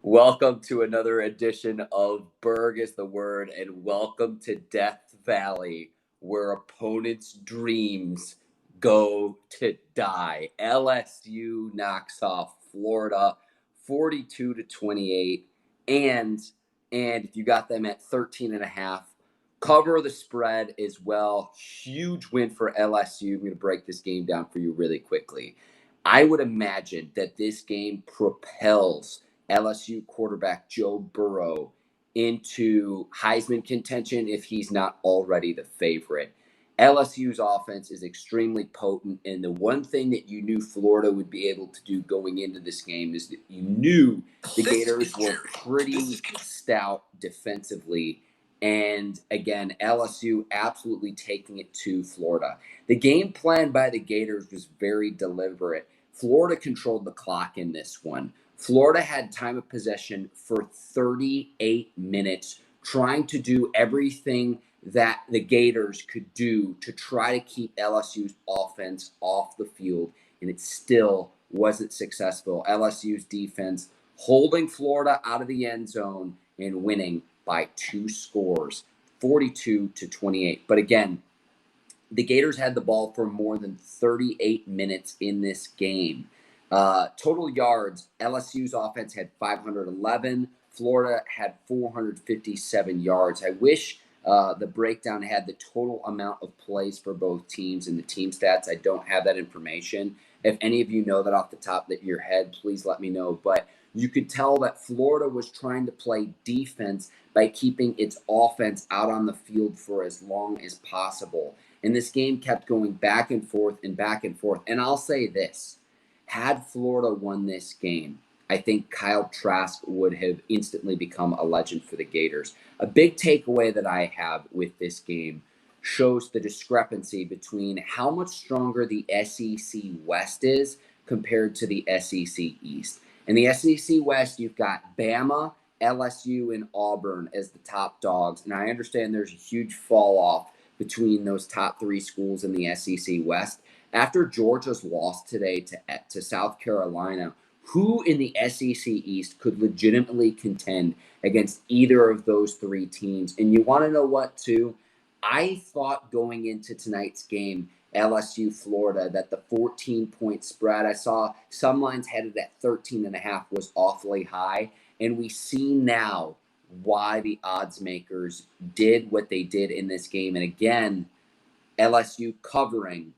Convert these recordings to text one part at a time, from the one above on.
Welcome to another edition of Berg is the Word, and welcome to Death Valley, where opponents' dreams go to die. LSU knocks off Florida 42-28, and if you got them at 13.5, cover the spread as well. Huge win for LSU. I'm going to break this game down for you really quickly. I would imagine that this game propels LSU quarterback Joe Burrow into Heisman contention if he's not already the favorite. LSU's offense is extremely potent, and the one thing that you knew Florida would be able to do going into this game is that you knew the Gators were pretty stout defensively. And again, LSU absolutely taking it to Florida. The game plan by the Gators was very deliberate. Florida controlled the clock in this one. Florida had time of possession for 38 minutes, trying to do everything that the Gators could do to try to keep LSU's offense off the field, and it still wasn't successful. LSU's defense holding Florida out of the end zone and winning by 2 scores, 42-28. But again, the Gators had the ball for more than 38 minutes in this game. Total yards, LSU's offense had 511. Florida had 457 yards. I wish the breakdown had the total amount of plays for both teams and the team stats. I don't have that information. If any of you know that off the top of your head, please let me know. But you could tell that Florida was trying to play defense by keeping its offense out on the field for as long as possible. And this game kept going back and forth and back and forth. And I'll say this. Had Florida won this game, I think Kyle Trask would have instantly become a legend for the Gators. A big takeaway that I have with this game shows the discrepancy between how much stronger the SEC West is compared to the SEC East. In the SEC West, you've got Bama, LSU, and Auburn as the top dogs. And I understand there's a huge fall off between those top 3 schools in the SEC West. After Georgia's loss today to South Carolina, who in the SEC East could legitimately contend against either of those 3 teams? And you want to know what, too? I thought going into tonight's game, LSU Florida, that the 14-point spread, I saw some lines headed at 13.5 was awfully high. And we see now why the odds makers did what they did in this game. And again, LSU covering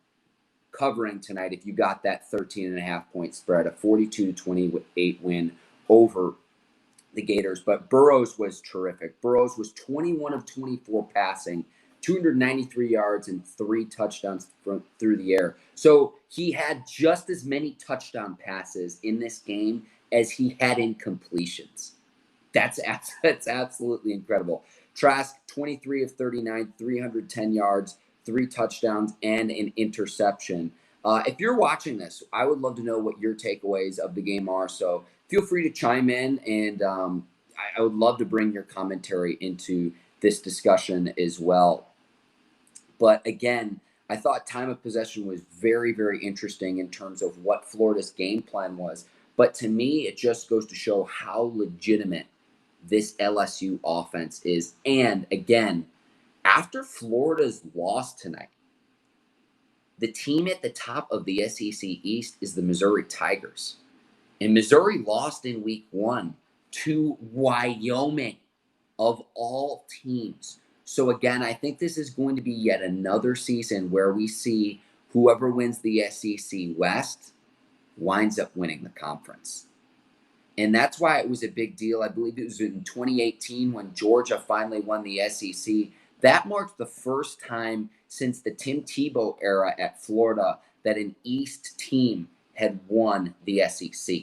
tonight if you got that 13.5 point spread, a 42-28 win over the Gators. But Burrows was terrific. Burrows was 21 of 24 passing, 293 yards and 3 touchdowns through the air. So he had just as many touchdown passes in this game as he had incompletions. That's absolutely incredible. Trask, 23 of 39, 310 yards, 3 touchdowns, and an interception. If you're watching this, I would love to know what your takeaways of the game are. So feel free to chime in, and I would love to bring your commentary into this discussion as well. But again, I thought time of possession was very, very interesting in terms of what Florida's game plan was. But to me, it just goes to show how legitimate this LSU offense is. And again, after Florida's loss tonight, the team at the top of the SEC East is the Missouri Tigers. And Missouri lost in week 1 to Wyoming, of all teams. So again, I think this is going to be yet another season where we see whoever wins the SEC West winds up winning the conference. And that's why it was a big deal. I believe it was in 2018 when Georgia finally won the SEC. That marked the first time since the Tim Tebow era at Florida that an East team had won the SEC.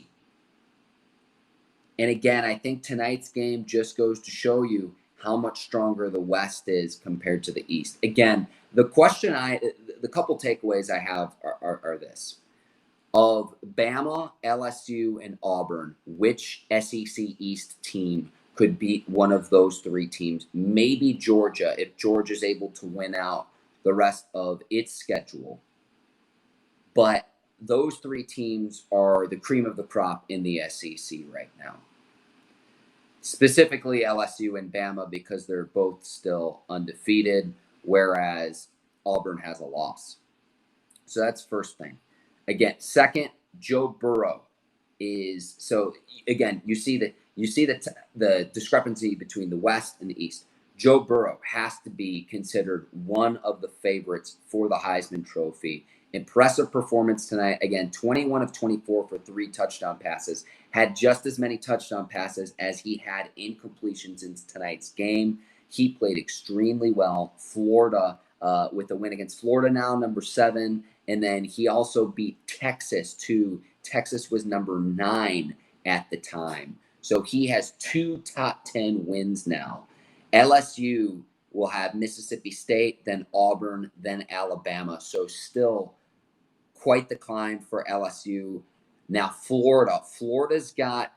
And again, I think tonight's game just goes to show you how much stronger the West is compared to the East. Again, the couple takeaways I have are this. Of Bama, LSU, and Auburn, which SEC East team could beat one of those 3 teams? Maybe Georgia, if Georgia's able to win out the rest of its schedule. But those 3 teams are the cream of the crop in the SEC right now. specifically LSU and Bama, because they're both still undefeated, whereas Auburn has a loss. So that's first thing. Again, second, Joe Burrow is so again, the discrepancy between the West and the East. Joe Burrow has to be considered one of the favorites for the Heisman Trophy. Impressive performance tonight. Again, 21 of 24 for 3 touchdown passes. Had just as many touchdown passes as he had incompletions in tonight's game. He played extremely well. Florida with a win against Florida now, number 7. And then he also beat Texas, too. Texas was number 9 at the time. So he has 2 top 10 wins now. LSU will have Mississippi State, then Auburn, then Alabama. So still quite the climb for LSU. Now Florida's got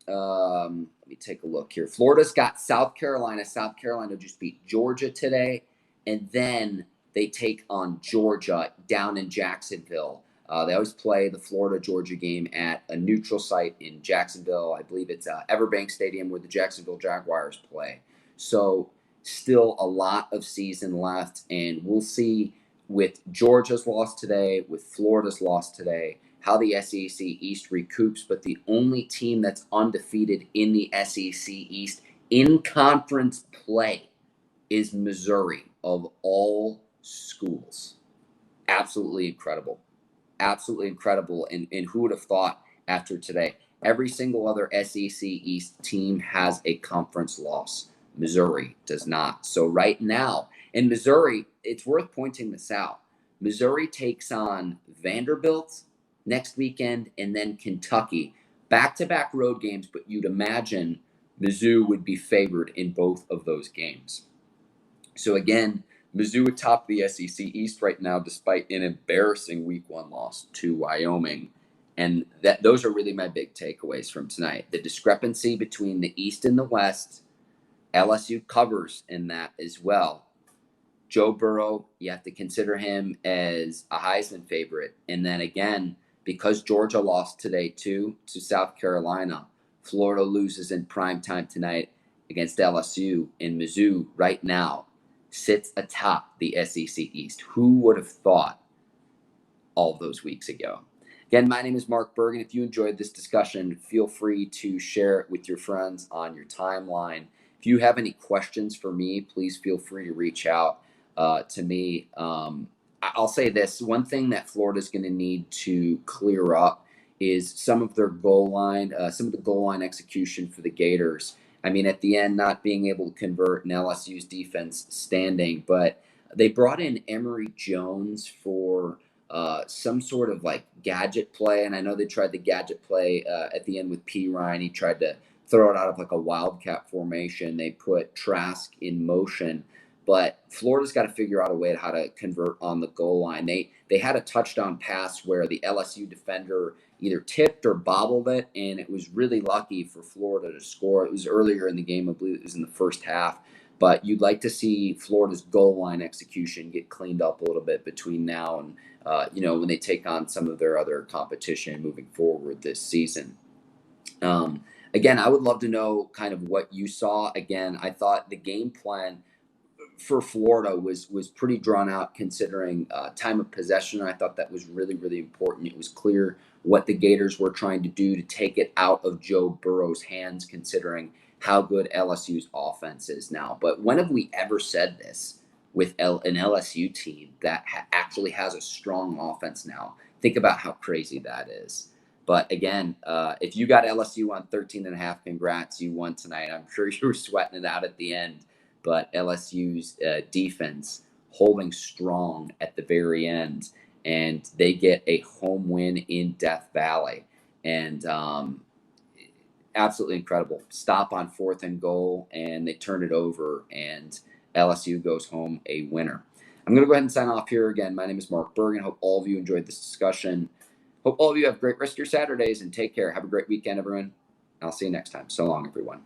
let me take a look here. Florida's got South Carolina. South Carolina just beat Georgia today, and then they take on Georgia down in Jacksonville. They always play the Florida-Georgia game at a neutral site in Jacksonville. I believe it's Everbank Stadium where the Jacksonville Jaguars play. So still a lot of season left, and we'll see with Georgia's loss today, with Florida's loss today, how the SEC East recoups. But the only team that's undefeated in the SEC East in conference play is Missouri, of all schools. Absolutely incredible. Absolutely incredible. And who would have thought after today? Every single other SEC East team has a conference loss. Missouri does not. So right now, in Missouri, it's worth pointing this out. Missouri takes on Vanderbilt next weekend and then Kentucky. Back-to-back road games, but you'd imagine Mizzou would be favored in both of those games. So again, Mizzou atop the SEC East right now, despite an embarrassing Week 1 loss to Wyoming. And those are really my big takeaways from tonight. The discrepancy between the East and the West. LSU covers in that as well. Joe Burrow, you have to consider him as a Heisman favorite. And then again, because Georgia lost today too to South Carolina, Florida loses in primetime tonight against LSU, and Mizzou right now sits atop the SEC East. Who would have thought all those weeks ago? Again, my name is Mark Bergin. If you enjoyed this discussion, feel free to share it with your friends on your timeline. If you have any questions for me, please feel free to reach out to me. I'll say this. One thing that Florida's going to need to clear up is some of their goal line, some of the goal line execution for the Gators. I mean, at the end, not being able to convert, and LSU's defense standing, but they brought in Emory Jones for some sort of like gadget play. And I know they tried the gadget play at the end with P. Ryan. He tried to throw it out of like a wildcat formation. They put Trask in motion, but Florida's got to figure out a way how to convert on the goal line. They had a touchdown pass where the LSU defender either tipped or bobbled it, and it was really lucky for Florida to score. It was earlier in the game. I believe it was in the first half. But you'd like to see Florida's goal line execution get cleaned up a little bit between now and when they take on some of their other competition moving forward this season. Again, I would love to know kind of what you saw. Again, I thought the game plan for Florida was pretty drawn out considering time of possession. I thought that was really, really important. It was clear what the Gators were trying to do to take it out of Joe Burrow's hands, considering how good LSU's offense is now. But when have we ever said this with an LSU team that actually has a strong offense now? Think about how crazy that is. But again, if you got LSU on 13.5, congrats, you won tonight. I'm sure you were sweating it out at the end. But LSU's defense holding strong at the very end, and they get a home win in Death Valley. And absolutely incredible. Stop on 4th and goal, and they turn it over, and LSU goes home a winner. I'm going to go ahead and sign off here again. My name is Mark Bergin. Hope all of you enjoyed this discussion. Hope all of you have a great rest of your Saturdays, and take care. Have a great weekend, everyone. I'll see you next time. So long, everyone.